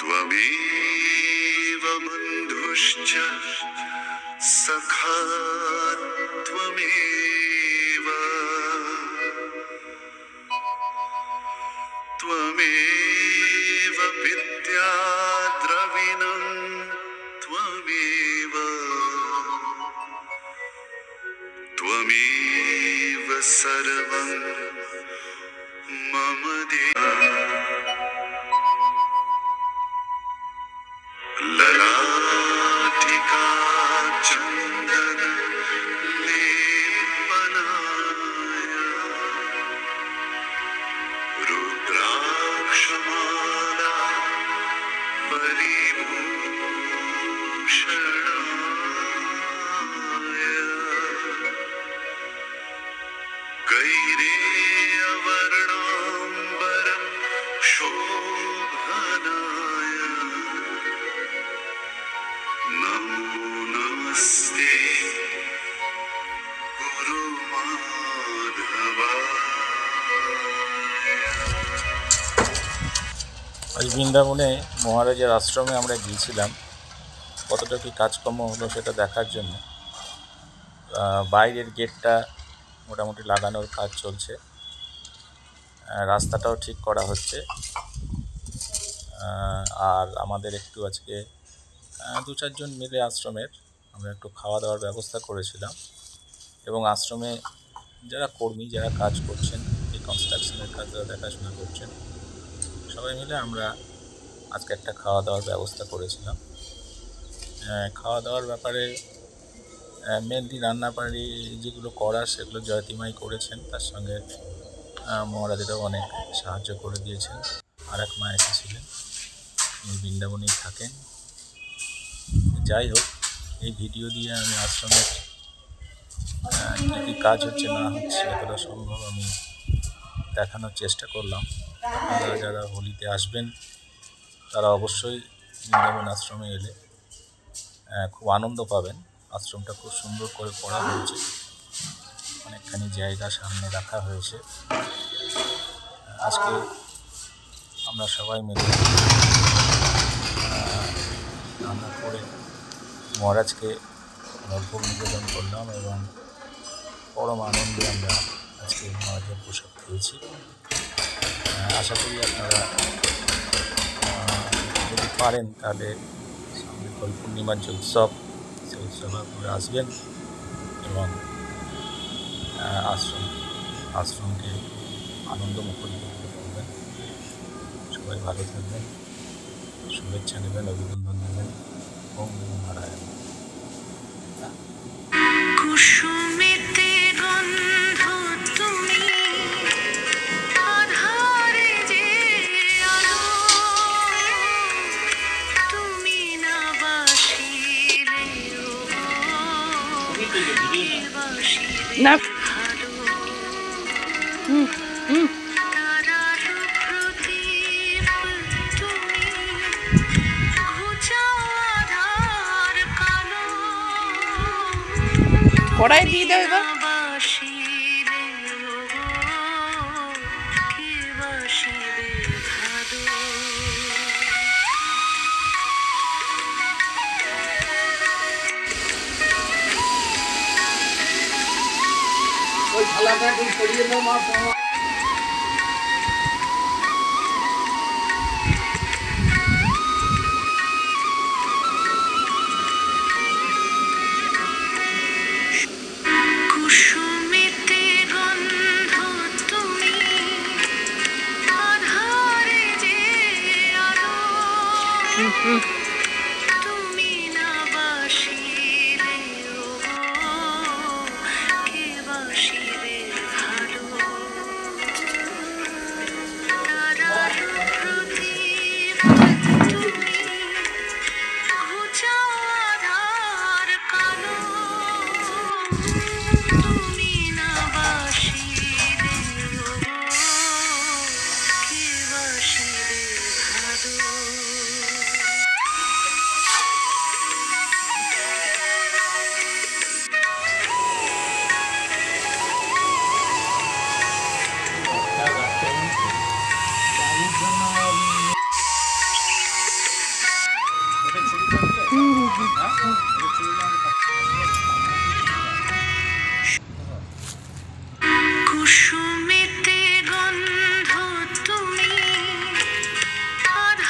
त्वमेव बन्धुश्च सखा त्वमेव त्वमेव विद्या द्रविणं त्वमेव त्वमेव सर्वं मम देव ललाटिका चन्दन लेपनाय रुद्राक्षमाला परिभूषणाय गैरेयवर्णाम्बर शोभनाय नमो नमस्ते गुरुमाधवाय। আজ বৃন্দাবনে মহারাজের আশ্রমে আমরা গিয়েছিলাম। কতটা কি কাজকর্ম হলো সেটা দেখার জন্য। বাইরের গেটটা মোটামুটি লাগানোর কাজ চলছে, রাস্তাটাও ঠিক করা হচ্ছে। আর আমাদের একটু আজকে 2-4 জন মিলে আশ্রমের আমরা একটু খাওয়া দাওয়ার ব্যবস্থা করেছিলাম, এবং আশ্রমে যারা কর্মী, যারা কাজ করছেন, এই কনস্ট্রাকশনের কাজ যারা দেখাশোনা করছেন, সবাই মিলে আমরা আজকে একটা খাওয়া দাওয়ার ব্যবস্থা করেছিলাম। খাওয়া দাওয়ার ব্যাপারে মেনলি রান্নাবাড়ি যেগুলো করার সেগুলো জয়তিমাই করেছেন, তার সঙ্গে মহারাজেরাও অনেক সাহায্য করে দিয়েছেন। আর এক মা এসেছিলেন, এই বৃন্দাবনেই থাকেন। যাই হোক, এই ভিডিও দিয়ে আমি আশ্রমের কী কী কাজ হচ্ছে না হচ্ছে যতটা সম্ভব আমি দেখানোর চেষ্টা করলাম। আপনারা যারা হোলিতে আসবেন তারা অবশ্যই বৃন্দাবন আশ্রমে এলে খুব আনন্দ পাবেন। আশ্রমটা খুব সুন্দর করে করা হয়েছে, অনেকখানি জায়গা সামনে রাখা হয়েছে। আজকে আমরা সবাই মিলে রান্না করে মহারাজকে ভোগ নিবেদন করলাম, এবং পরম আনন্দে আমরা আজকে মহারাজের প্রসাদ খেয়েছি। আশা করি আপনারা যদি পারেন তাহলে সামনে দোল পূর্ণিমার যে উৎসব, সেই উৎসবে আপনারা আসবেন এবং আশ্রমকে আনন্দমুখর করবেন। সবাই ভালো থাকবেন, শুভেচ্ছা নেবেন, অভিনন্দন নেবেন। ওম নমো নারায়ণ। কুসুমেতে গন্ধ তুমি, আধারে যে আলো, তুমি না বাসিলে না তারার প্রদীপ তুমি, ঘুচাও আধার কালো, কড়াই দিয়ে দাও এবার। বাসিলে কে বাসিলে ভালো। ওই থালাটা একটু সরিয়ে দাও মা। কুসুমেতে গন্ধ তুমি, আধারে যে আলো, তুমি না বাসিলে কে বাসিলে ভালো। তারার প্রদীপ তুমি, ঘুচাও আধার কালো, তুমি না বাসিলে কে বাসিলে ভালো।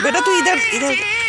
बेटा तू इधर इधर